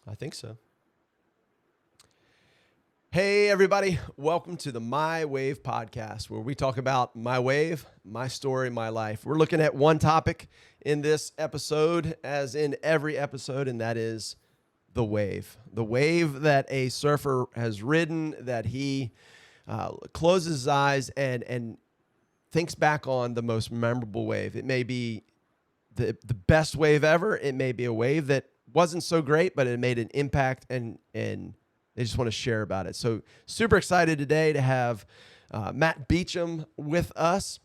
I think so. Hey, everybody. Welcome to the My Wave podcast, where we talk about my wave, my story, my life. We're looking at one topic in this episode, as in every episode, and that is the wave. The wave that a surfer has ridden, that he closes his eyes and thinks back on the most memorable wave. It may be the best wave ever. It may be a wave that wasn't so great, but it made an impact, and they just want to share about it. So super excited today to have Matt Beecham with us.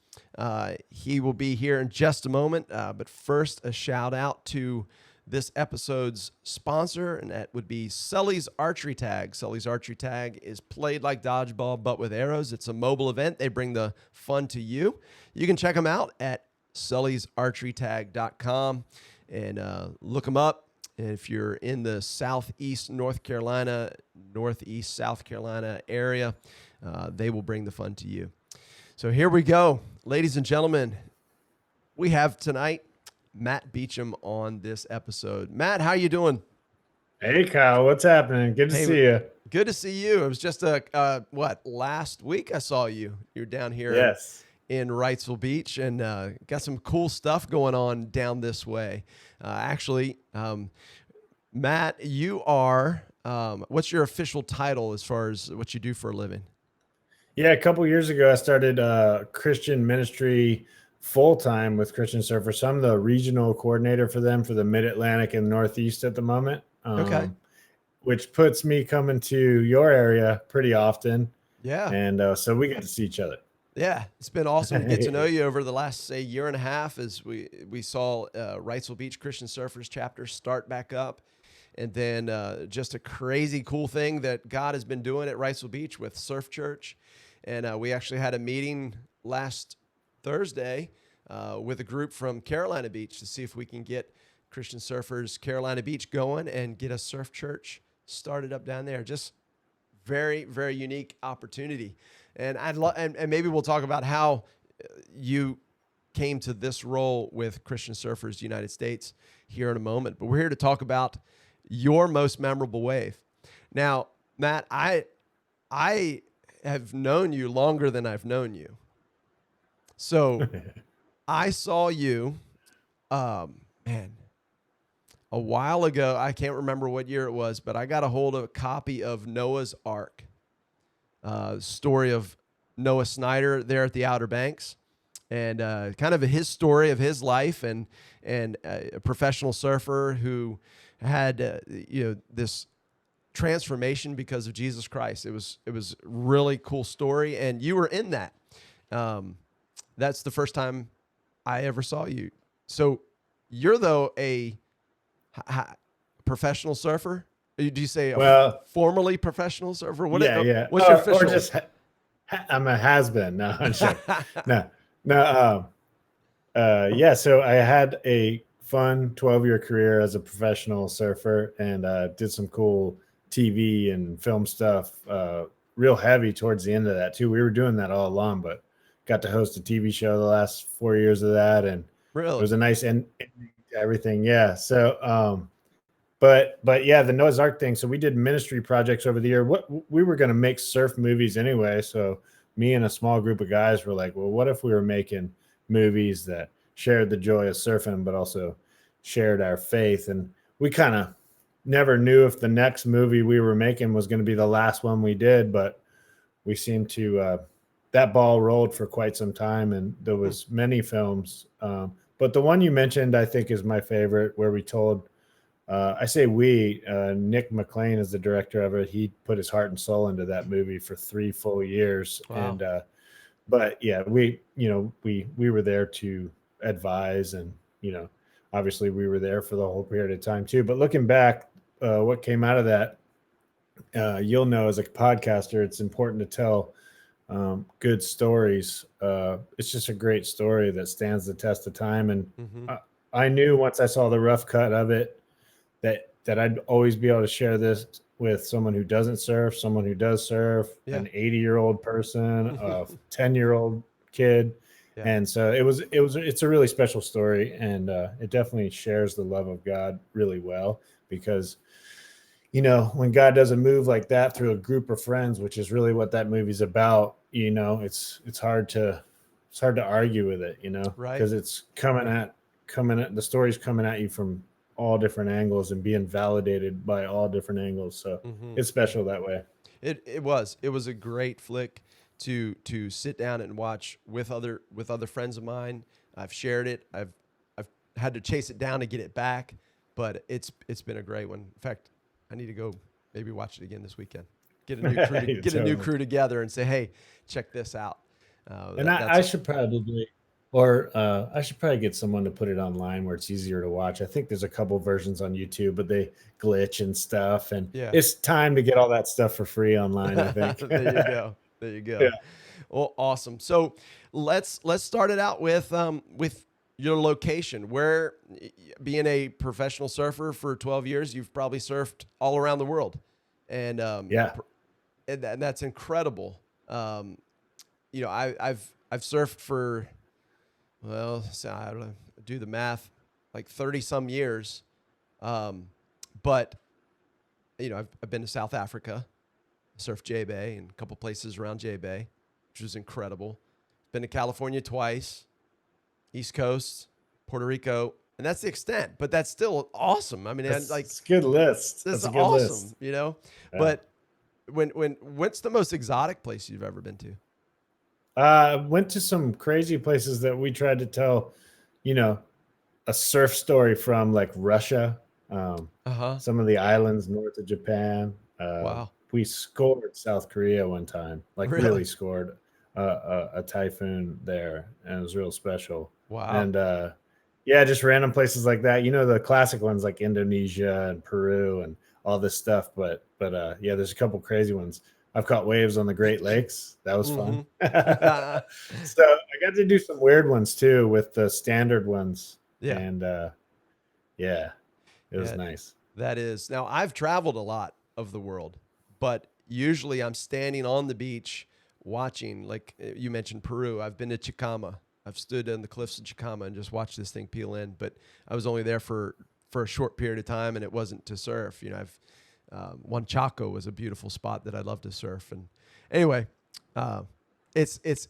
He will be here in just a moment, but first a shout out to this episode's sponsor, and that would be Sully's Archery Tag. Sully's Archery Tag is played like dodgeball, but with arrows. It's a mobile event. They bring the fun to you. You can check them out at sullysarcherytag.com and look them up. And if you're in the southeast North Carolina, northeast South Carolina area, they will bring the fun to you. So here we go. Ladies and gentlemen, we have tonight Matt Beecham on this episode. Matt, how you doing? Hey, Kyle, what's happening? Good to Hey, see you. good to see you. It was just last week I saw you. You're down here Yes. in Wrightsville Beach, and got some cool stuff going on down this way. Matt, you are, what's your official title as far as what you do for a living? Yeah, a couple years ago, I started Christian ministry full-time with Christian Surfer. So I'm the regional coordinator for them for the Mid-Atlantic and Northeast at the moment, Okay. which puts me coming to your area pretty often. Yeah. And so we get to see each other. Yeah. It's been awesome to get to know you over the last, say, year and a half as we saw Wrightsville Beach Christian Surfers chapter start back up. And then just a crazy cool thing that God has been doing at Wrightsville Beach with Surf Church. And we actually had a meeting last Thursday with a group from Carolina Beach to see if we can get Christian Surfers Carolina Beach going and get a surf church started up down there. Just very, very unique opportunity. And and maybe we'll talk about how you came to this role with Christian Surfers United States here in a moment. But we're here to talk about your most memorable wave. Now, Matt, I have known you longer than I've known you. So I saw you, man, a while ago. I can't remember what year it was, but I got a hold of a copy of Noah's Ark, story of Noah Snyder there at the Outer Banks, and kind of his story of his life, and a professional surfer who had this transformation because of Jesus Christ. It was really cool story, and you were in that. That's the first time I ever saw you. So you're though a professional surfer. Do you say formerly professional surfer? Yeah. What's your official? Or just I'm a has-been. No, I'm sure. No. Yeah. So I had a fun 12-year career as a professional surfer, and did some cool TV and film stuff, real heavy towards the end of that too. We were doing that all along, but got to host a TV show the last 4 years of that, and Really? it was a nice end to everything. Yeah. So, but yeah, the Noah's Ark thing. So we did ministry projects over the year. What we were going to make surf movies anyway. So me and a small group of guys were like, well, what if we were making movies that shared the joy of surfing, but also shared our faith? And we kind of never knew if the next movie we were making was going to be the last one we did, but we seemed to, that ball rolled for quite some time, and there was many films. But the one you mentioned, I think, is my favorite, where we told, I say we, Nick McLean is the director of it. He put his heart and soul into that movie for 3 full years. Wow. And, but yeah, we were there to advise, and, obviously we were there for the whole period of time too. But looking back, what came out of that, you'll know as a podcaster, it's important to tell good stories. It's just a great story that stands the test of time. And I knew once I saw the rough cut of it that I'd always be able to share this with someone who doesn't surf, someone who does surf, an 80-year-old person, a 10-year-old kid. Yeah. And so it's a really special story, and it definitely shares the love of God really well, because you know, when God does a move like that through a group of friends, which is really what that movie's about, you know, it's hard to argue with it, you know, Right. because it's coming at the story's coming at you from all different angles and being validated by all different angles. So Hmm. it's special that way. It was a great flick to sit down and watch with other friends of mine. I've shared it. I've had to chase it down to get it back, but it's been a great one. In fact, I need to go maybe watch it again this weekend. Get a new crew to Yeah, get a new totally. crew together and say, hey, check this out. And That's I should probably, or I should probably get someone to put it online where it's easier to watch. I think there's a couple versions on YouTube, but they glitch and stuff. And yeah. it's time to get all that stuff for free online, I think. There you go. There you Yeah. go. Well, awesome. So let's start it out with your location. Where, being a professional surfer for 12 years, you've probably surfed all around the world, and Yeah. and that's incredible. I've surfed for, well, so I don't know, do the math, like 30 some years, um, but I've been to South Africa, surfed J Bay and a couple places around J Bay, which was incredible. Been to California twice, East Coast, Puerto Rico, and that's the extent. But that's still awesome. I mean, It's a good list. this is That's a good awesome, list. Yeah. But what's the most exotic place you've ever been to? Went to some crazy places that we tried to tell, you know, a surf story from, like Russia, Uh huh. some of the islands north of Japan. Wow. We scored South Korea one time, like Really? really scored a typhoon there, and it was real special. Wow. And yeah, just random places like that. You know, the classic ones like Indonesia and Peru and all this stuff. But yeah, there's a couple crazy ones. I've caught waves on the Great Lakes. That was fun. Mm-hmm. So I got to do some weird ones too with the standard ones, Yeah. and yeah, it was Yeah. nice. That is. Now, I've traveled a lot of the world, but usually I'm standing on the beach watching, like you mentioned Peru. I've been to Chicama. I've stood on the cliffs of Chicama and just watched this thing peel in, but I was only there for a short period of time, and it wasn't to surf. I've Huanchaco was a beautiful spot that I love to surf. And anyway, uh, it's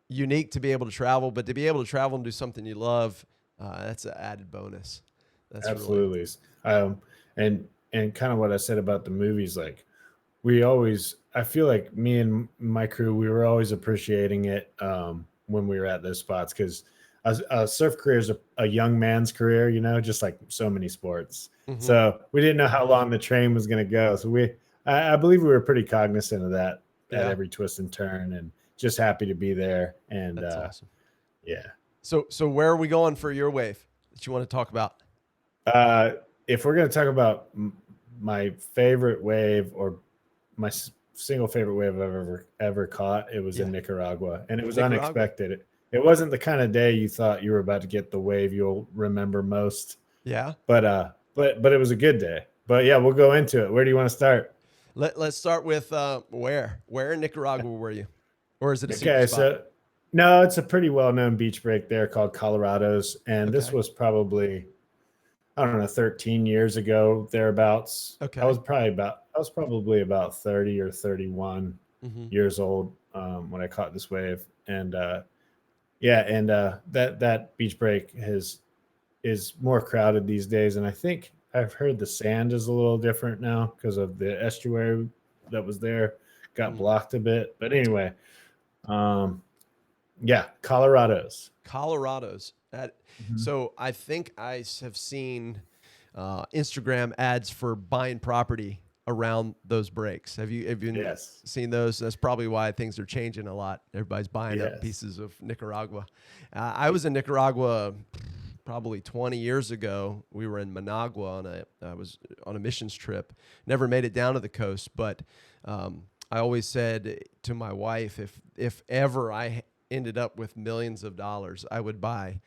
unique to be able to travel, but to be able to travel and do something you love, that's an added bonus. That's really Absolutely. Um, and kind of what I said about the movies, like we always, I feel like me and my crew, we were always appreciating it when we were at those spots because a surf career is a young man's career, you know, just like so many sports. hmm. So we didn't know how long the train was going to go. So I believe we were pretty cognizant of that at Yeah, every twist and turn, and just happy to be there. And that's awesome. yeah, So where are we going for your wave that you want to talk about? uh, if we're going to talk about my favorite wave or my single favorite wave I've ever caught, it was Yeah, in Nicaragua, and it was Nicaragua. unexpected. It wasn't the kind of day you thought you were about to get the wave you'll remember most, Yeah. but it was a good day. But yeah, we'll go into it. Where do you want to start? Let's start with where in Nicaragua were you, or is it a secret Okay, spot? so no, it's a pretty well-known beach break there called Colorado's, and this Okay. was probably, I don't know, 13 years ago, thereabouts. Okay. I was probably about 30 or 31 Hmm. years old when I caught this wave. And yeah, and that beach break is more crowded these days. And I think I've heard the sand is a little different now because of the estuary that was there got Mm. blocked a bit. But anyway, um, yeah, Colorado's. Colorado's. Mhm. So I think have seen Instagram ads for buying property around those breaks. Have you Yes. seen those? That's probably why things are changing a lot. Everybody's buying up Yes. pieces of Nicaragua. I was in Nicaragua probably 20 years ago. We were in Managua I was on a missions trip. Never made it down to the coast, but I always said to my wife, if ever I ended up with millions of dollars, I would buy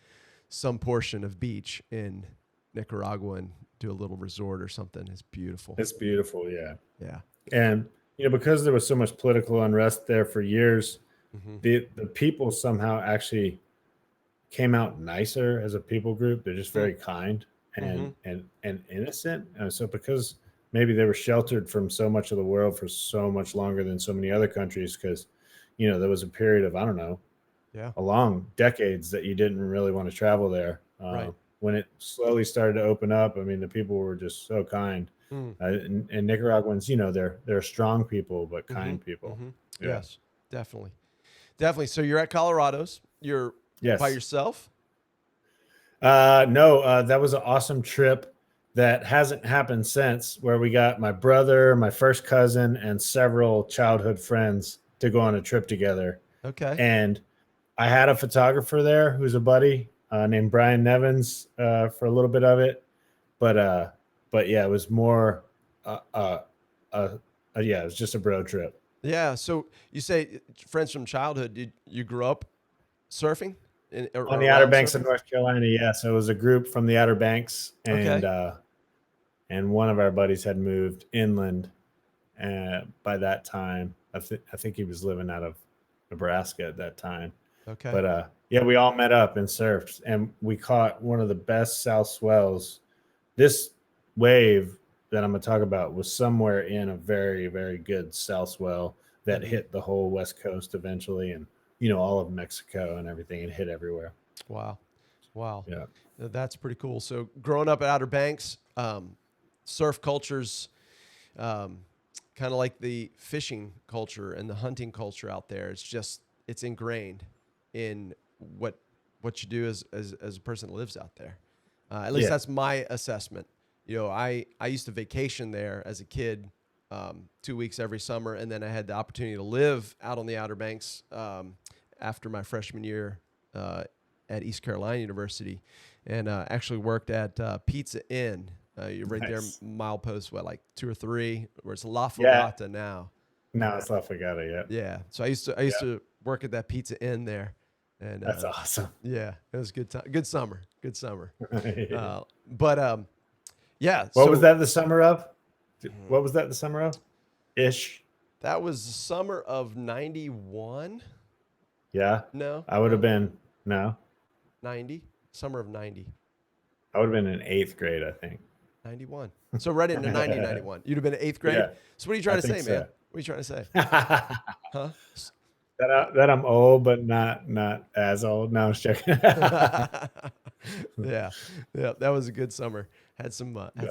some portion of beach in Nicaragua and do a little resort or something. It's beautiful. It's beautiful. Yeah. Yeah. And because there was so much political unrest there for years, Hmm. the people somehow actually came out nicer as a people group. They're just very kind Mm-hmm. and innocent. So because maybe they were sheltered from so much of the world for so much longer than so many other countries because, you know, there was a period of, I don't know, Yeah. a long decades that you didn't really want to travel there. Right. When it slowly started to open up, I mean, the people were just so kind. Mm. And Nicaraguans, you know, they're strong people, but Mm-hmm. kind people. Mm-hmm. Yeah. Yes, definitely. Definitely. So you're at Colorado's. You're by Yes. yourself? No, that was an awesome trip that hasn't happened since, where we got my brother, my first cousin, and several childhood friends to go on a trip together. Okay. And I had a photographer there who's a buddy named Brian Nevins for a little bit of it, but yeah, it was more, uh, uh, uh, yeah, it was just a bro trip Yeah. So you say friends from childhood. Did you grew up surfing or on the Outer around Banks of surfing? North Carolina. Yeah, so it was a group from the Outer Banks, Okay. and one of our buddies had moved inland by that time. I think he was living out of Nebraska at that time. Okay. But yeah, we all met up and surfed, and we caught one of the best south swells. This wave that I'm gonna talk about was somewhere in a very, very good south swell that Mm-hmm. hit the whole west coast eventually, and you know all of Mexico and everything. It hit everywhere. Wow. Wow. Yeah, That's pretty cool. So growing up at Outer Banks, surf culture's um, kind of like the fishing culture and the hunting culture out there. It's ingrained in what you do as a person that lives out there. At least yeah, that's my assessment. You know, I used to vacation there as a kid, 2 weeks every summer, and then I had the opportunity to live out on the Outer Banks after my freshman year at East Carolina University, and actually worked at Pizza Inn. You're right there, nice. milepost, what, like 2 or 3, where it's La Yeah, Fogata now. no, it's La Fagata. Yeah, Yeah. So I used yeah, to work at that Pizza Inn there, and that's awesome. yeah, it was a good time, good summer, good summer. Yeah. But yeah. What was So that the summer of? What was that the summer of? Ish. that was the summer of '91. Yeah, No, I would have no, been no, '90. Summer of '90. I would have been in eighth grade, I think. 91. So right into 90, 91. You'd have been in eighth grade. Yeah, So what are you I trying to think say, man? so. What are you trying to say? that Huh? that I'm old, but not as old. No, I'm just joking. Yeah, yeah, that was a good summer. Yeah, Had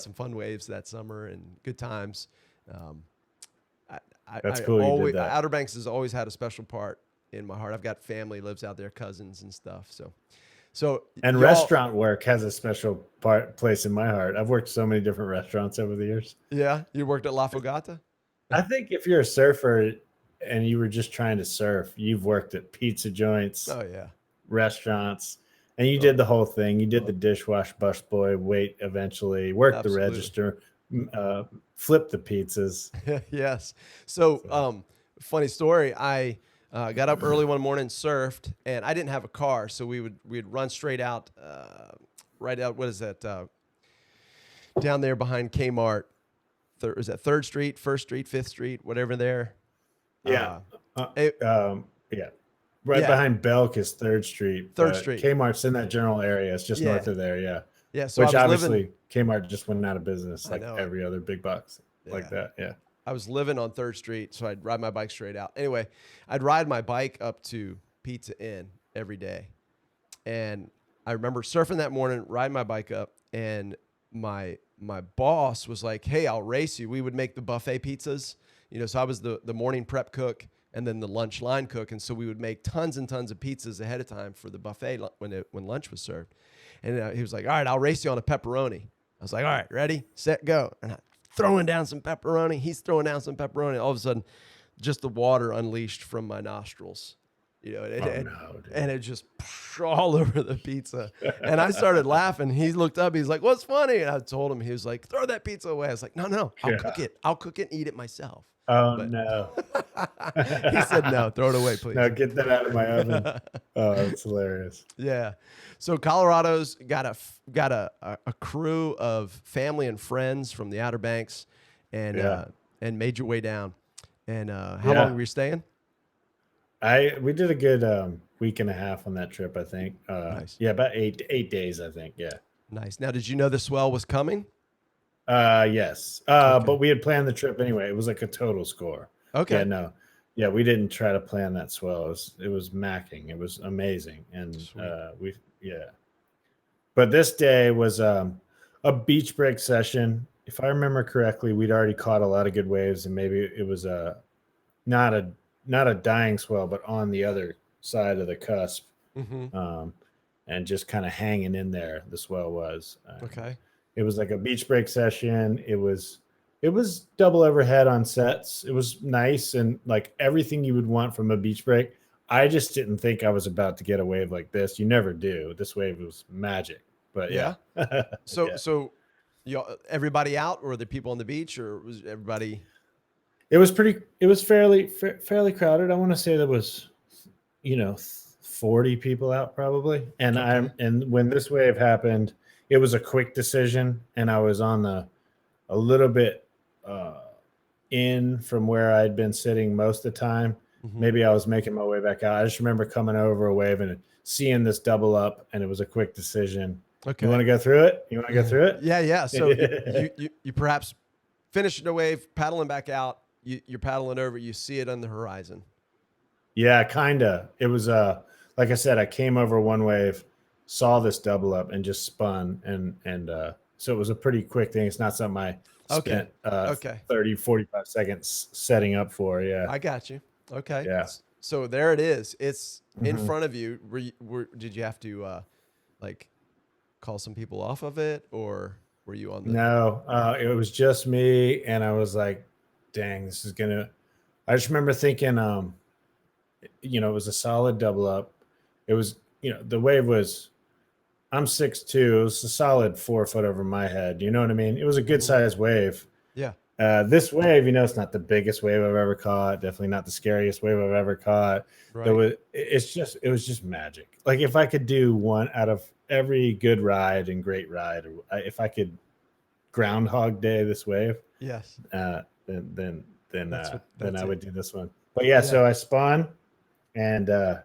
some fun waves that summer and good times. Um, that's I cool. You did always that. Outer Banks has always had a special part in my heart. I've got family lives out there, cousins and stuff. So And y'all, restaurant work has a special place in my heart. I've worked so many different restaurants over the years. yeah, you worked at La Fogata. I think if you're a surfer and you were just trying to surf, you've worked at pizza joints, Oh yeah, restaurants, and you oh did the whole thing. You did the dishwash busboy, wait eventually, worked the absolutely. register, flipped the pizzas. Yes. So, So, funny story. I got up early one morning, surfed, and I didn't have a car, so we'd run straight out, right out. What is that? Down there behind Kmart. Is that Third Street, First Street, Fifth Street, whatever there? yeah, Uh, uh, it, yeah. Right yeah, behind Belk is Third Street, Third but Street. Kmart's in that general area. It's just Yeah, north of there. Yeah. yeah. So I Which was living. obviously Kmart just went out of business I like know it. every other big box like Yeah. that. Yeah. I was living on Third Street, so I'd ride my bike straight out. Anyway, I'd ride my bike up to Pizza Inn every day. And I remember surfing that morning, riding my bike up, and my boss was like, "Hey, I'll race you." We would make the buffet pizzas, so I was the morning prep cook and then the lunch line cook, and so we would make tons and tons of pizzas ahead of time for the buffet when lunch was served. And he was like, "All right, I'll race you on a pepperoni." I was like, "All right, ready, set, go." And I throwing down some pepperoni. He's throwing down some pepperoni. All of a sudden, just the water unleashed from my nostrils. Oh no, dude. And it just all over the pizza. And I started laughing. He looked up. He's like, "What's funny?" And I told him. He was like, "Throw that pizza away." I was like, "No, I'll Yeah. cook it. I'll cook it and eat it myself." Oh But no. he said, "No, throw it away, please." No, get that out of my oven. Oh, that's hilarious. Yeah. So Colorado's got a crew of family and friends from the Outer Banks, Yeah. and made your way down. And how Yeah. long were you staying? We did a good week and a half on that trip, I think. Nice. Yeah, about eight days, I think. Yeah. Nice. Now, did you know the swell was coming? Yes. Okay. But we had planned the trip anyway. It was like a total score. Yeah, Okay. no. Yeah, we didn't try to plan that swell. It was macking. It was amazing. And Sweet. yeah. But this day was a beach break session. If I remember correctly, we'd already caught a lot of good waves, and maybe it was not a not a dying swell, but on the other side of the cusp, Mm-hmm. um, and just kind of hanging in there. The swell was. Okay. It was like a beach break session. It was double overhead on sets. It was nice and like everything you would want from a beach break. I just didn't think I was about to get a wave like this. You never do. This wave was magic. But yeah. Yeah. So Yeah. so y'all everybody out, or the people on the beach, or was everybody? It was fairly crowded. I want to say there was 40 people out probably. And Okay. and when this wave happened, it was a quick decision and I was on the a little bit uh in from where I'd been sitting most of the time. Mm-hmm. Maybe I was making my way back out. I just remember coming over a wave and seeing this double up, and it was a quick decision. You want Okay. to go through it? You want to go through Yeah, yeah. So you you it? you you perhaps finishing a wave, paddling back out. You're paddling over. You see it on the horizon. Yeah, kinda. It was like I said, I came over one wave, saw this double up, and just spun, and so it was a pretty quick thing. It's not something I Okay. spent Okay. 30, 45 seconds setting up for. Yeah. I got you. Okay. Yeah. So there it is. It's in Mhm. front of you. Did you have to like call some people off of it, or were you on the? No, it was just me, and I was like, "Dang, this is gonna." I just remember thinking, it was a solid double up. It was, the wave was. I'm 6'2". It was a solid 4 foot over my head. You know what I mean? It was a good Mhm. sized wave. Yeah. This wave, it's not the biggest wave I've ever caught. Definitely not the scariest wave I've ever caught. Right. It was just magic. Like if I could do one out of every good ride and great ride, if I could Groundhog Day this wave, Yes. uh, then That's I it. would do this one. But yeah, Yeah. so I spun, and I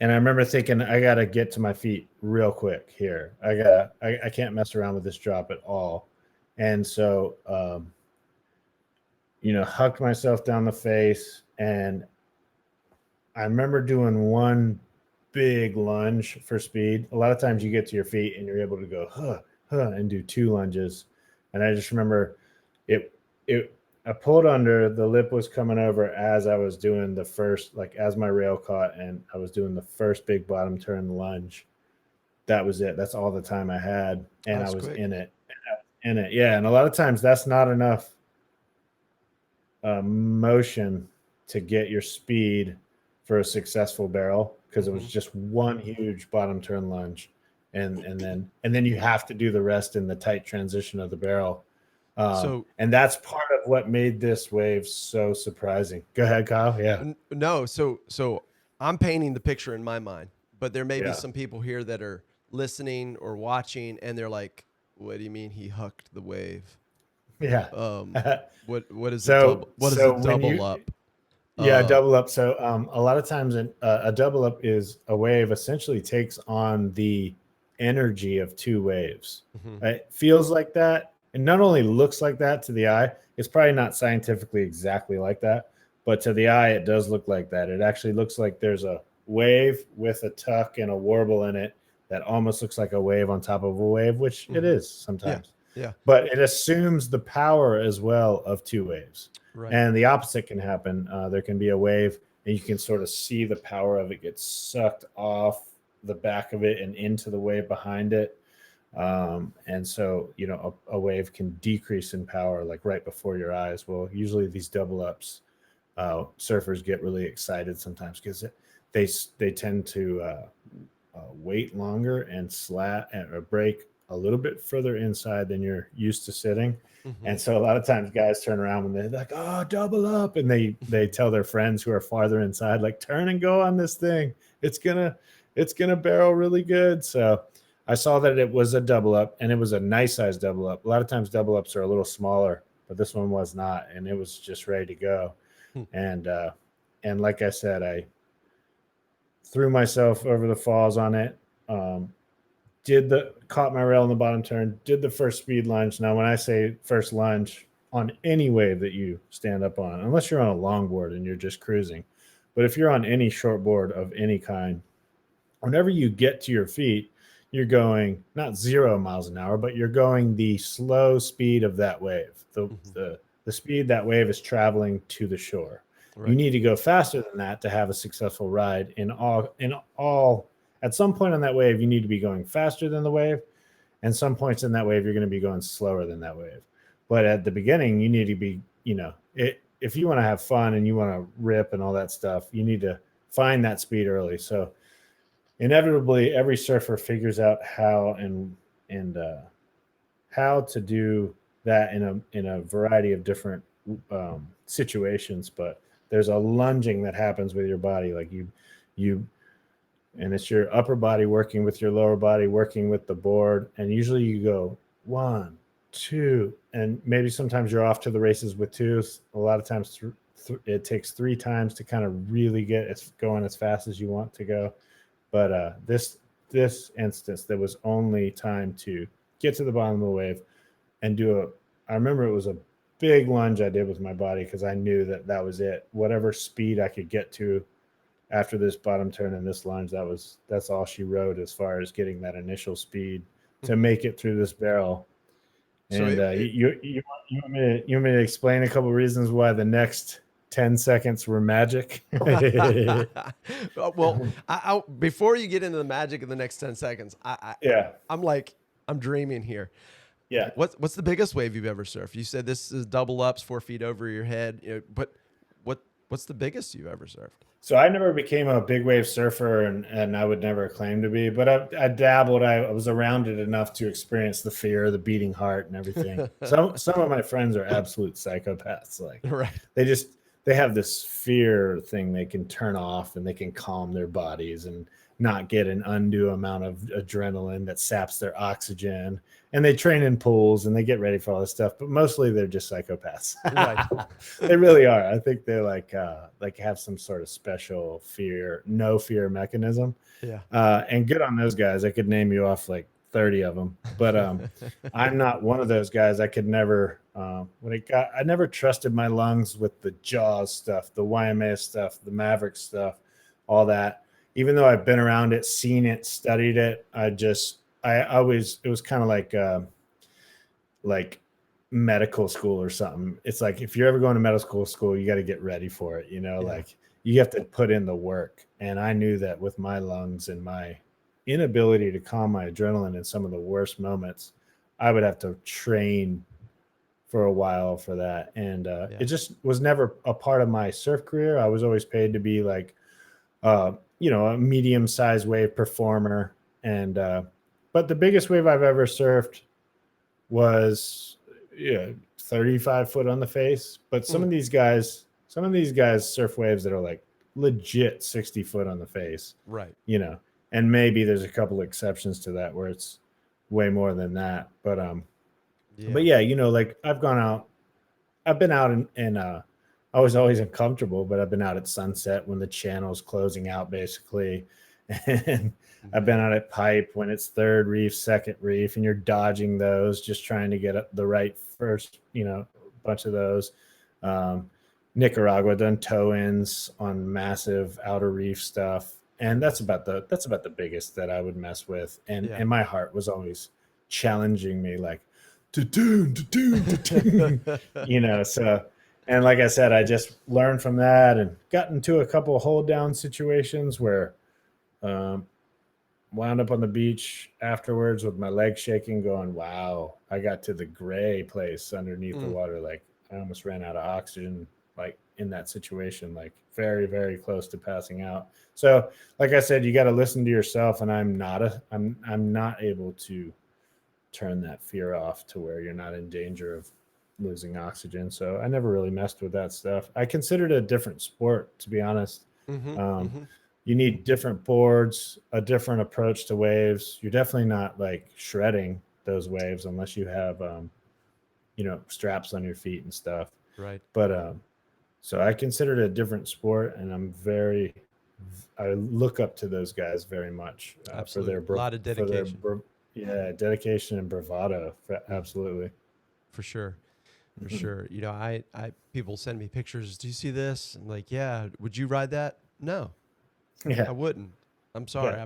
remember thinking I gotta get to my feet real quick here. I can't mess around with this drop at all. And so hucked myself down the face, and I remember doing one big lunge for speed. A lot of times you get to your feet and you're able to go and do two lunges. And I just remember it it I pulled under, the lip was coming over as I was doing the first, like as my rail caught and I was doing the first big bottom turn lunge. That was it. That's all the time I had. That And I was was quick. in it. In it. Yeah. And a lot of times that's not enough motion to get your speed for a successful barrel, because it was Hmm. just one huge bottom turn lunge, and then you have to do the rest in the tight transition of the barrel. So And that's part of what made this wave so surprising. Go ahead, Kyle. Yeah. no. So I'm painting the picture in my mind, but there may be Yeah. some people here that are listening or watching, and they're like, "What do you mean he hucked the wave? Yeah. Um, what is a so double? What is a so when double you up? Yeah, Uh, double up. So a lot of times a double up is a wave essentially takes on the energy of two waves. mhm. It feels like that. And not only looks like that to the eye, it's probably not scientifically exactly like that, but to the eye, it does look like that. It actually looks like there's a wave with a tuck and a warble in it that almost looks like a wave on top of a wave, which it Mhm. is Yeah. sometimes. Yeah. But it assumes the power as well of two waves. Right. And the opposite can happen. There can be a wave, and you can sort of see the power of it get sucked off the back of it and into the wave behind it. And so, a wave can decrease in power like right before your eyes. Well, usually these double ups, surfers get really excited sometimes because they tend to wait longer and slat or break a little bit further inside than you're used to sitting. Mhm. And so a lot of times guys turn around when they're like, "Oh, double up," and they tell their friends who are farther inside, like, "Turn and go on this thing. It's gonna barrel really good." So I saw that it was a double up, and it was a nice size double up. A lot of times double ups are a little smaller, but this one was not, and it was just ready to go. Hmm. And like I said, I threw myself over the falls on it. Um, caught my rail in the bottom turn, did the first speed lunge. Now, when I say first lunge on any wave that you stand up on, unless you're on a longboard and you're just cruising, but if you're on any shortboard of any kind, whenever you get to your feet, you're going not 0 miles an hour, but you're going the slow speed of that wave, the speed that wave is traveling to the shore. Right. You need to go faster than that to have a successful ride. In all, at some point on that wave, you need to be going faster than the wave, and some points in that wave, you're going to be going slower than that wave. But at the beginning, you need to be, if you want to have fun and you want to rip and all that stuff, you need to find that speed early. So inevitably, every surfer figures out how how to do that in a variety of different situations. But there's a lunging that happens with your body, like you, and it's your upper body working with your lower body, working with the board, and usually you go 1, 2, and maybe sometimes you're off to the races with 2. A lot of times it takes 3 times to kind of really get it going as fast as you want to go. But this instance, there was only time to get to the bottom of the wave and I remember it was a big lunge I did with my body because I knew that was it. Whatever speed I could get to after this bottom turn and this lunge, that's all she wrote as far as getting that initial speed to make it through this barrel. And so you want me to explain a couple of reasons why the next 10 seconds were magic? Well, before you get into the magic of the next 10 seconds, I'm dreaming here. Yeah. What's the biggest wave you've ever surfed? You said this is double ups, 4 feet over your head, but what's the biggest you've ever surfed? So I never became a big wave surfer, and I would never claim to be, but I dabbled. I was around it enough to experience the fear, the beating heart, and everything. Some of my friends are absolute psychopaths. Like, right. They have this fear thing they can turn off, and they can calm their bodies and not get an undue amount of adrenaline that saps their oxygen. And they train in pools and they get ready for all this stuff, but mostly they're just psychopaths. Right. They really are. I think they like have some sort of special no fear mechanism. Yeah. And good on those guys. I could name you off like 30 of them, but I'm not one of those guys. I could never, I never trusted my lungs with the Jaws stuff, the Waimea stuff, the Maverick stuff, all that. Even though I've been around it, seen it, studied it, it was kind of like medical school or something. It's like, if you're ever going to medical school, you got to get ready for it. Like you have to put in the work. And I knew that with my lungs and my inability to calm my adrenaline in some of the worst moments, I would have to train for a while for that. And it just was never a part of my surf career. I was always paid to be like, a medium-sized wave performer. And but the biggest wave I've ever surfed was 35 foot on the face. But some of these guys surf waves that are like legit 60 foot on the face. Right. And maybe there's a couple exceptions to that where it's way more than that. But like I've been out and I was always uncomfortable, but I've been out at sunset when the channel's closing out basically. And I've been out at pipe when it's third reef, second reef, and you're dodging those, just trying to get the right first, bunch of those. Nicaragua, done toe ins on massive outer reef stuff. And that's about the biggest that I would mess with. And my heart was always challenging me, like, so, and like I said, I just learned from that and got into a couple of hold down situations where wound up on the beach afterwards with my legs shaking, going, wow, I got to the gray place underneath the water. Like I almost ran out of oxygen, like in that situation, like very, very close to passing out. So like I said, you got to listen to yourself, and I'm not able to turn that fear off to where you're not in danger of losing oxygen. So I never really messed with that stuff. I considered it a different sport, to be honest. You need different boards, a different approach to waves. You're definitely not like shredding those waves unless you have straps on your feet and stuff. Right. But so I considered it a different sport, and I look up to those guys very much for their a lot of dedication. Yeah, dedication and bravado. Absolutely. For sure. For sure. You know, people send me pictures. Do you see this? And like, yeah, would you ride that? No, I Yeah. wouldn't. I'm sorry. Yeah.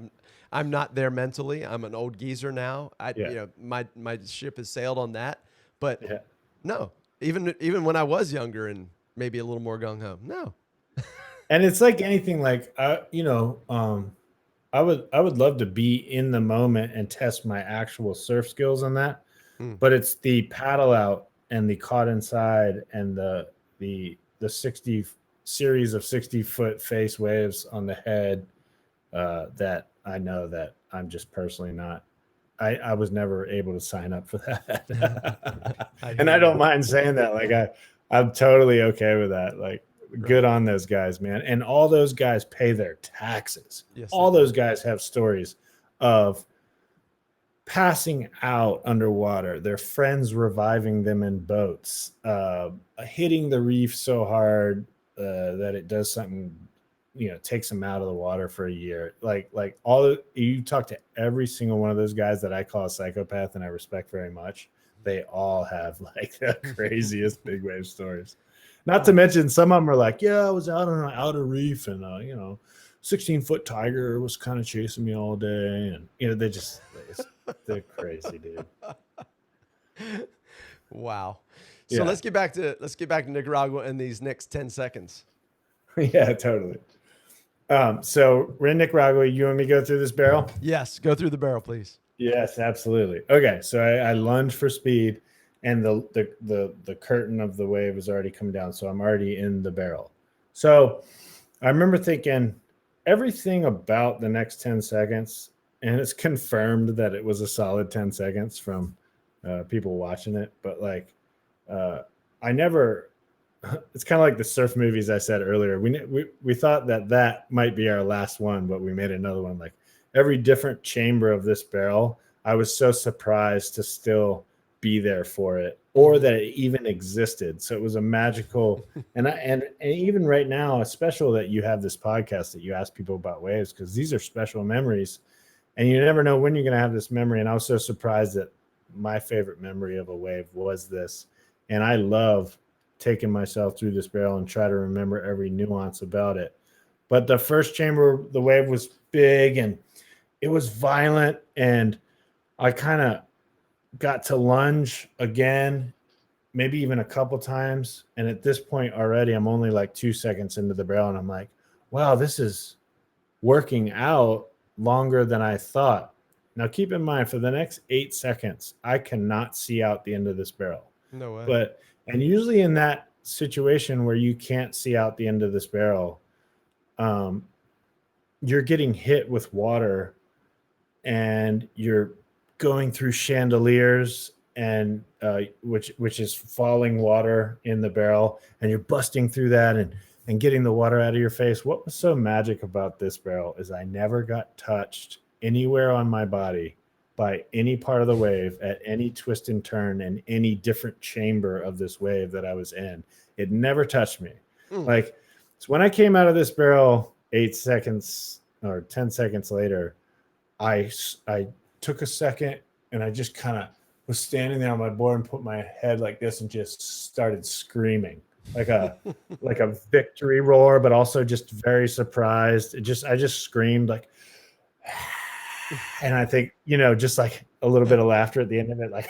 I'm not there mentally. I'm an old geezer now. Yeah. My ship has sailed on that. But Yeah. no, even when I was younger and maybe a little more gung ho, no. And it's like anything, like I would love to be in the moment and test my actual surf skills on that. Mm. But it's the paddle out and the caught inside and the 60 series of 60-foot face waves on the head that I know that I'm just personally not. I was never able to sign up for that. And I don't mind saying that. Like I'm totally okay with that. Like good on those guys, man. And all those guys pay their taxes. Yes, All those guys have stories of passing out underwater, their friends reviving them in boats, hitting the reef so hard that it does something, takes them out of the water for a year. Like you talk to every single one of those guys that I call a psychopath and I respect very much. They all have like the craziest big wave stories. Not to mention some of them are like, yeah, I was out on an outer reef and 16-foot tiger was kind of chasing me all day, and they're crazy, dude. Wow. So let's get back to Nicaragua in these next 10 seconds. Yeah, totally. So we're in Nicaragua. You want me to go through this barrel? Yes, go through the barrel, please. Yes, absolutely. Okay, so I lunge for speed, and the curtain of the wave has already come down, so I'm already in the barrel. So I remember thinking everything about the next 10 seconds, and it's confirmed that it was a solid 10 seconds from people watching it. But like, I never, it's kind of like the surf movies I said earlier. We thought that might be our last one, but we made another one. Like every different chamber of this barrel, I was so surprised to still be there for it, or that it even existed. So it was a magical, and even right now, it's special that you have this podcast that you ask people about waves, because these are special memories, and you never know when you're going to have this memory. And I was so surprised that my favorite memory of a wave was this, and I love taking myself through this barrel and try to remember every nuance about it. But the first chamber, the wave was big and it was violent, and I kind of got to lunge again, maybe even a couple times. And at this point already, I'm only like 2 seconds into the barrel, and I'm like, wow, this is working out longer than I thought. Now, keep in mind, for the next 8 seconds, I cannot see out the end of this barrel. No way. And usually in that situation where you can't see out the end of this barrel, you're getting hit with water, and you're going through chandeliers, and which is falling water in the barrel, and you're busting through that and getting the water out of your face. What was so magic about this barrel is I never got touched anywhere on my body by any part of the wave at any twist and turn in any different chamber of this wave that I was in. It never touched me. Like, so when I came out of this barrel 8 seconds or 10 seconds later, I took a second, and I just kind of was standing there on my board and put my head like this and just started screaming like a victory roar, but also just very surprised. I just screamed like, and I think, just like a little bit of laughter at the end of it, like,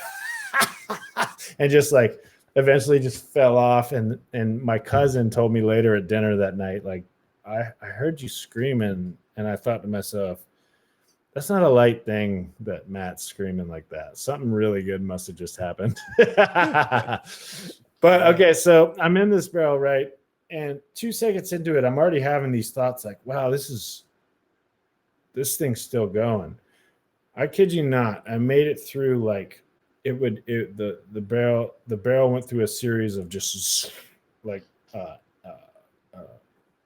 and just like eventually just fell off. And my cousin told me later at dinner that night, like, I heard you screaming, and I thought to myself, that's not a light thing that Matt's screaming like that. Something really good must have just happened. But okay, so I'm in this barrel, right? And 2 seconds into it, I'm already having these thoughts like, wow, this thing's still going. I kid you not. I made it through like the barrel went through a series of just like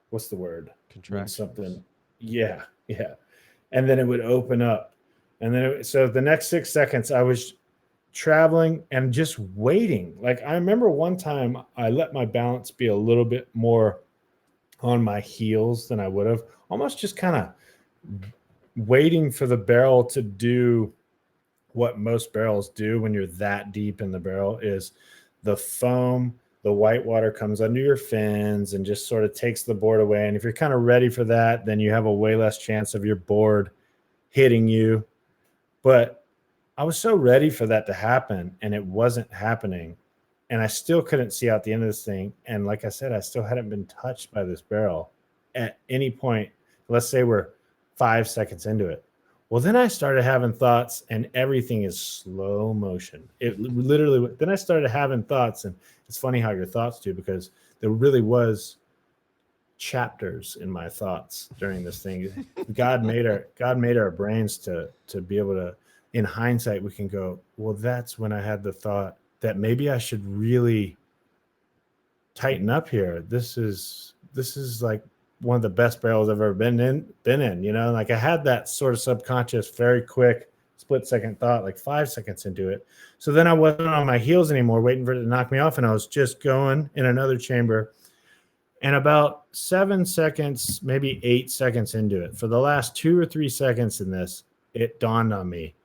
what's the word? Contractions. Something. Yeah. And then it would open up. And then so the next 6 seconds I was traveling and just waiting. Like I remember one time I let my balance be a little bit more on my heels than I would have, almost just kind of waiting for the barrel to do what most barrels do when you're that deep in the barrel is the foam, the white water comes under your fins and just sort of takes the board away. And if you're kind of ready for that, then you have a way less chance of your board hitting you. But I was so ready for that to happen, and it wasn't happening. And I still couldn't see out the end of this thing. And like I said, I still hadn't been touched by this barrel at any point. Let's say we're 5 seconds into it. Well, then I started having thoughts, and everything is slow motion. It literally, then I started having thoughts, and it's funny how your thoughts do, because there really was chapters in my thoughts during this thing. God made our brains to be able to, in hindsight, we can go, well, that's when I had the thought that maybe I should really tighten up here. This is like one of the best barrels I've ever been in, you know, like I had that sort of subconscious, very quick split second thought, like 5 seconds into it. So then I wasn't on my heels anymore, waiting for it to knock me off. And I was just going in another chamber. And about 7 seconds, maybe 8 seconds into it, for the last 2 or 3 seconds in this, it dawned on me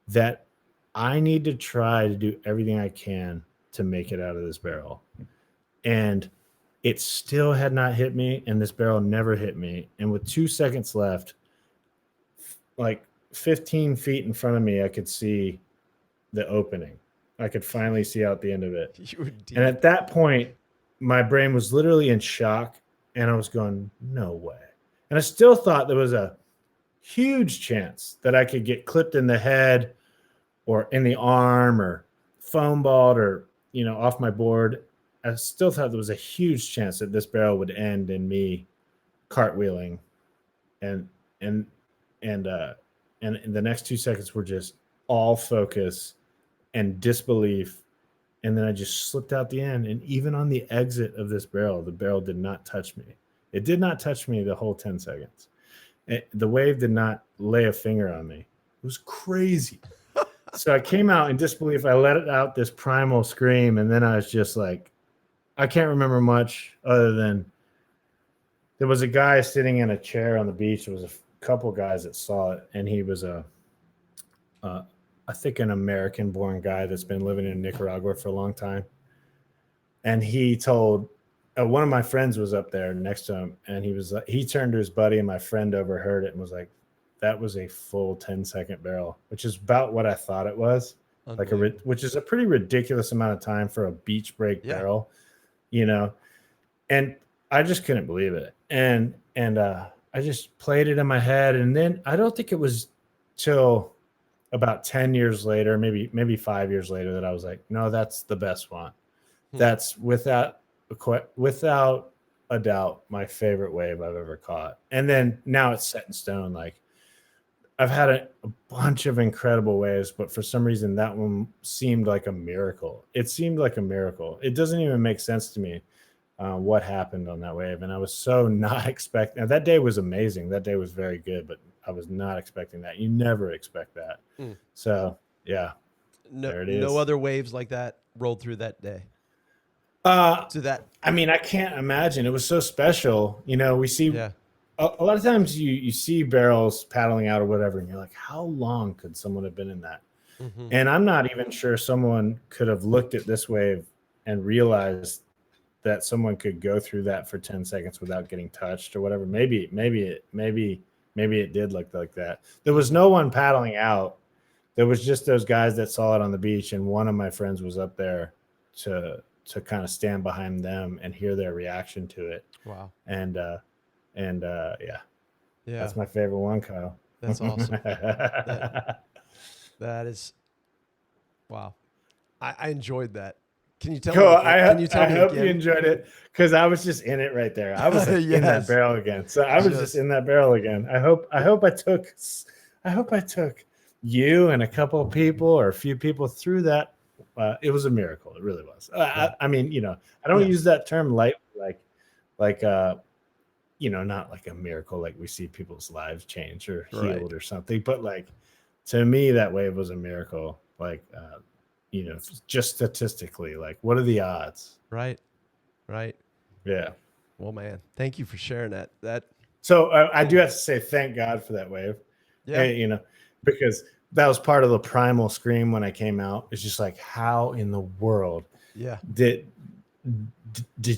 that I need to try to do everything I can to make it out of this barrel. And it still had not hit me, and this barrel never hit me. And with 2 seconds left, like 15 feet in front of me, I could see the opening. I could finally see out the end of it. And at that point, my brain was literally in shock, and I was going, no way. And I still thought there was a huge chance that I could get clipped in the head or in the arm or foam balled or, you know, off my board. I still thought there was a huge chance that this barrel would end in me cartwheeling, and the next 2 seconds were just all focus and disbelief. And then I just slipped out the end. And even on the exit of this barrel, the barrel did not touch me. It did not touch me the whole 10 seconds. The wave did not lay a finger on me. It was crazy. So I came out in disbelief. I let it out this primal scream. And then I was just like, I can't remember much other than there was a guy sitting in a chair on the beach. There was a couple guys that saw it. And he was I think an American-born guy that's been living in Nicaragua for a long time. And he told one of my friends was up there next to him, and he turned to his buddy, and my friend overheard it and was like, "That was a full 10-second barrel," which is about what I thought it was, which is a pretty ridiculous amount of time for a beach break barrel, you know. And I just couldn't believe it, and I just played it in my head, and then I don't think it was till about 10 years later, maybe 5 years later, that I was like, no, that's the best one. That's without a doubt my favorite wave I've ever caught. And then now it's set in stone. Like I've had a bunch of incredible waves, but for some reason that one seemed like a miracle. It seemed like a miracle. It doesn't even make sense to me what happened on that wave. And I was so not expecting. Now, that day was amazing. That day was very good, but I was not expecting that. You never expect that. So yeah, there it is. No other waves like that rolled through that day. I mean, I can't imagine. It was so special. You know, we see a lot of times you see barrels paddling out or whatever, and you're like, how long could someone have been in that? And I'm not even sure someone could have looked at this wave and realized that someone could go through that for 10 seconds without getting touched or whatever. Maybe it did look like that. There was no one paddling out. There was just those guys that saw it on the beach, and one of my friends was up there to kind of stand behind them and hear their reaction to it. Wow. And that's my favorite one, Kyle. That's awesome. That is, wow. I enjoyed that. Can you tell me? I hope you enjoyed it, because I was just in it right there. I was in that barrel again. So I was just in that barrel again. I hope I took you and a couple of people or a few people through that. It was a miracle. It really was. I mean, you know, I don't use that term lightly, like you know, not like a miracle, like we see people's lives change or healed or something. But like, to me, that wave was a miracle. Like, you know, just statistically, like, what are the odds? Right. Yeah. Well, man, thank you for sharing that. So I do have to say, thank God for that wave. Yeah. You know, because that was part of the primal scream when I came out. It's just like, how in the world Yeah. did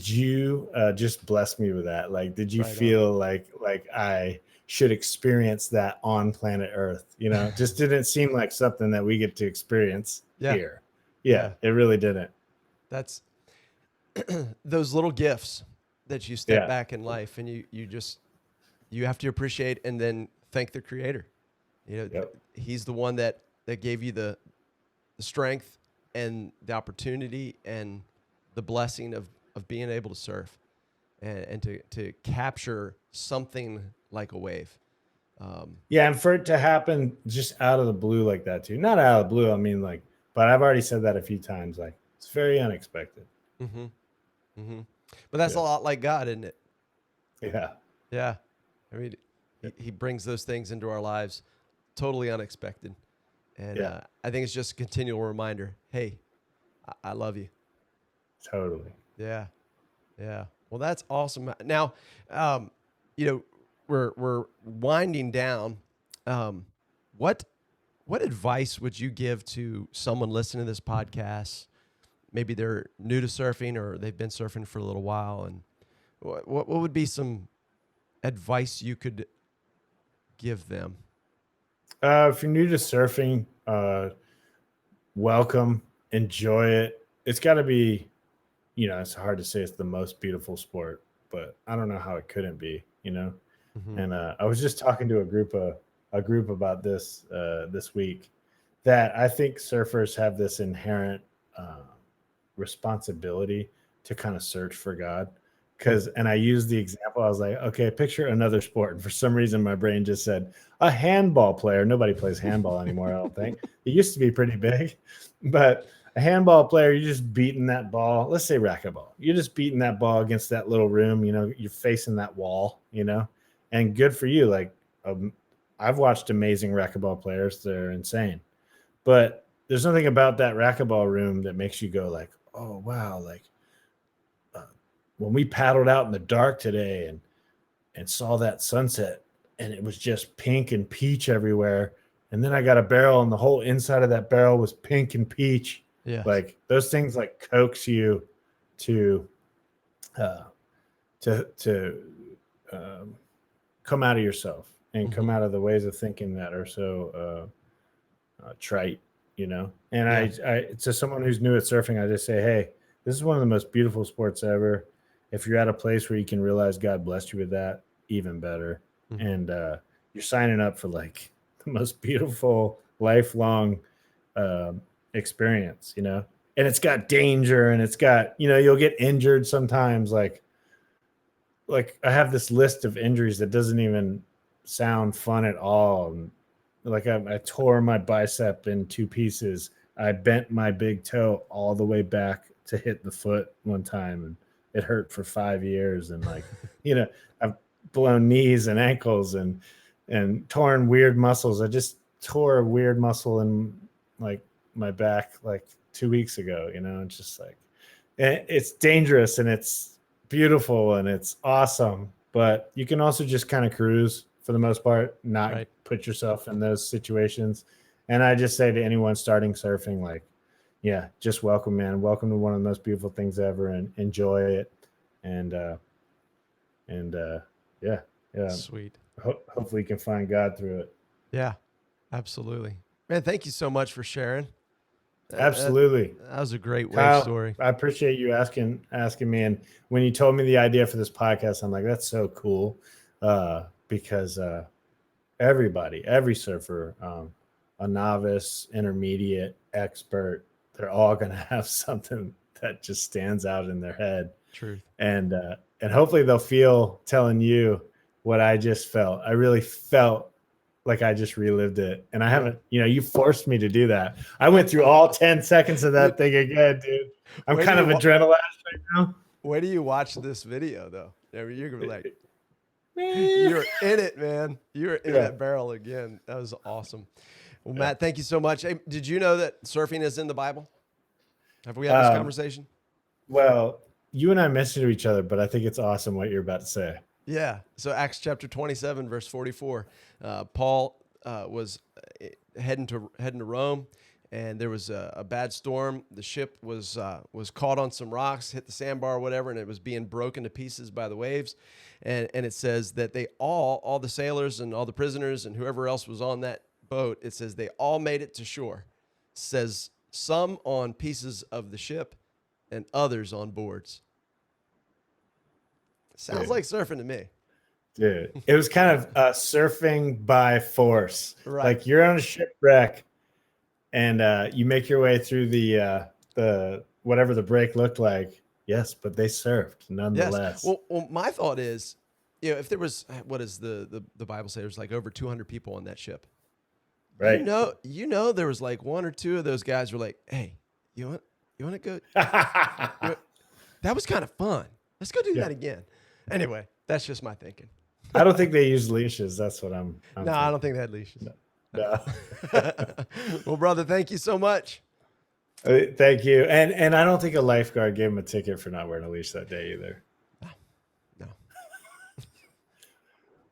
you just bless me with that? Like, did you Right on. feel like I should experience that on planet Earth? You know, just didn't seem like something that we get to experience Yeah. here. Yeah, it really didn't. That's those little gifts that you step Yeah. back in life and you have to appreciate and then thank the creator. You know, Yep. he's the one that gave you the strength and the opportunity and the blessing of being able to surf and to capture something like a wave. Yeah, and for it to happen just out of the blue like that too. Not out of the blue, I mean, like, but I've already said that a few times. Like, it's very unexpected. Mm-hmm. Mm-hmm. But that's a Yeah. lot like God, isn't it? Yeah. Yeah. I mean, he brings those things into our lives totally unexpected. And Yeah. I think it's just a continual reminder. Hey, I love you. Totally. Yeah. Yeah. Well, that's awesome. Now, you know, we're winding down. What advice would you give to someone listening to this podcast? Maybe they're new to surfing or they've been surfing for a little while, and what would be some advice you could give them? If you're new to surfing, welcome, enjoy it. It's got to be, you know, it's hard to say it's the most beautiful sport, but I don't know how it couldn't be, you know. Mm-hmm. And I was just talking to a group about this this week, that I think surfers have this inherent responsibility to kind of search for God. Because, and I used the example, I was like, okay, picture another sport. And for some reason, my brain just said a handball player. Nobody plays handball anymore, I don't think. It used to be pretty big, but a handball player, you're just beating that ball. Let's say racquetball. You're just beating that ball against that little room. You know, you're facing that wall, you know, and good for you. Like, I've watched amazing racquetball players. They're insane. But there's nothing about that racquetball room that makes you go like, oh, wow. Like, when we paddled out in the dark today and saw that sunset, and it was just pink and peach everywhere. And then I got a barrel, and the whole inside of that barrel was pink and peach. Yeah. Like, those things like coax you to come out of yourself and come out of the ways of thinking that are so trite, you know. And I to someone who's new at surfing, I just say, hey, this is one of the most beautiful sports ever. If you're at a place where you can realize God blessed you with that, even better. Mm-hmm. And you're signing up for like the most beautiful lifelong experience, you know. And it's got danger, and it's got, you know, you'll get injured sometimes. Like I have this list of injuries that doesn't even sound fun at all. And like I tore my bicep in two pieces. I bent my big toe all the way back to hit the foot one time, and it hurt for 5 years. And like, you know, I've blown knees and ankles and torn weird muscles. I just tore a weird muscle in like my back like 2 weeks ago, you know. It's just like, it's dangerous and it's beautiful and it's awesome, but you can also just kind of cruise for the most part, not put yourself in those situations. And I just say to anyone starting surfing, like, yeah, just welcome, man. Welcome to one of the most beautiful things ever, and enjoy it. And yeah. Sweet. Hopefully you can find God through it. Yeah, absolutely. Man, thank you so much for sharing. Absolutely. That was a great Kyle, story. I appreciate you asking me. And when you told me the idea for this podcast, I'm like, that's so cool. Because every surfer, a novice, intermediate, expert, they're all going to have something that just stands out in their head. Truth. And hopefully they'll feel telling you what I just felt. I really felt like I just relived it. And I haven't, you know, you forced me to do that. I went through all 10 seconds of that thing again, dude. I'm kind of adrenaline right now. Where do you watch this video though? You're going to be like, you're in it, man. You're in that barrel again. That was awesome. Well, Matt, thank you so much. Hey, did you know that surfing is in the Bible? Have we had this conversation? Well, you and I mentioned to each other, but I think it's awesome what you're about to say. Yeah. So Acts chapter 27, verse 44, Paul was heading to Rome, and there was a bad storm. The ship was caught on some rocks, hit the sandbar or whatever, and it was being broken to pieces by the waves. And it says that they all the sailors and all the prisoners and whoever else was on that boat, it says they all made it to shore. It says some on pieces of the ship and others on boards. Sounds like surfing to me. Dude, it was kind of surfing by force. Right. Like you're on a shipwreck and you make your way through the whatever the break looked like. Yes, but they surfed nonetheless. Yes. Well, my thought is, if there was, what does the Bible say? There's like over 200 people on that ship. Right. You know, there was like one or two of those guys were like, hey, you want to go? That was kind of fun. Let's go do that again. Anyway, that's just my thinking. I don't think they use leashes. That's what I'm No, thinking. I don't think they had leashes. No. Well, brother, thank you so much. Thank you. And I don't think a lifeguard gave him a ticket for not wearing a leash that day either. No.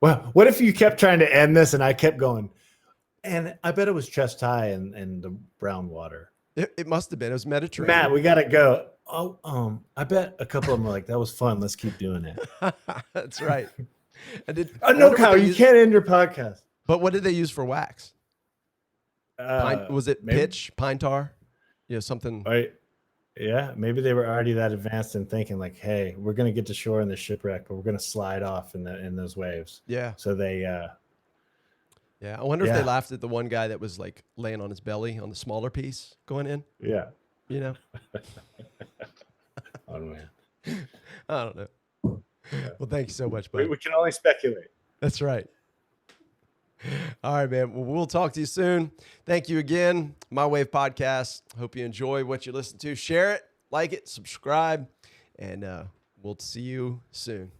Well, what if you kept trying to end this and I kept going? And I bet it was chest high in the brown water. It must have been. It was Mediterranean. Matt, we got to go. Oh, I bet a couple of them were like, that was fun. Let's keep doing it. That's right. No, Kyle, you can't end your podcast. But what did they use for wax? Was it pitch, pine tar? Something. Right. Yeah, maybe they were already that advanced in thinking like, hey, we're going to get to shore in the shipwreck, but we're going to slide off in those waves. Yeah. So they Yeah, I wonder if they laughed at the one guy that was like laying on his belly on the smaller piece going in. Yeah. Oh man. I don't know. Well, thank you so much, buddy. We can only speculate. That's right. All right, man. Well, we'll talk to you soon. Thank you again. My Wave Podcast. Hope you enjoy what you listen to. Share it, like it, subscribe, and we'll see you soon.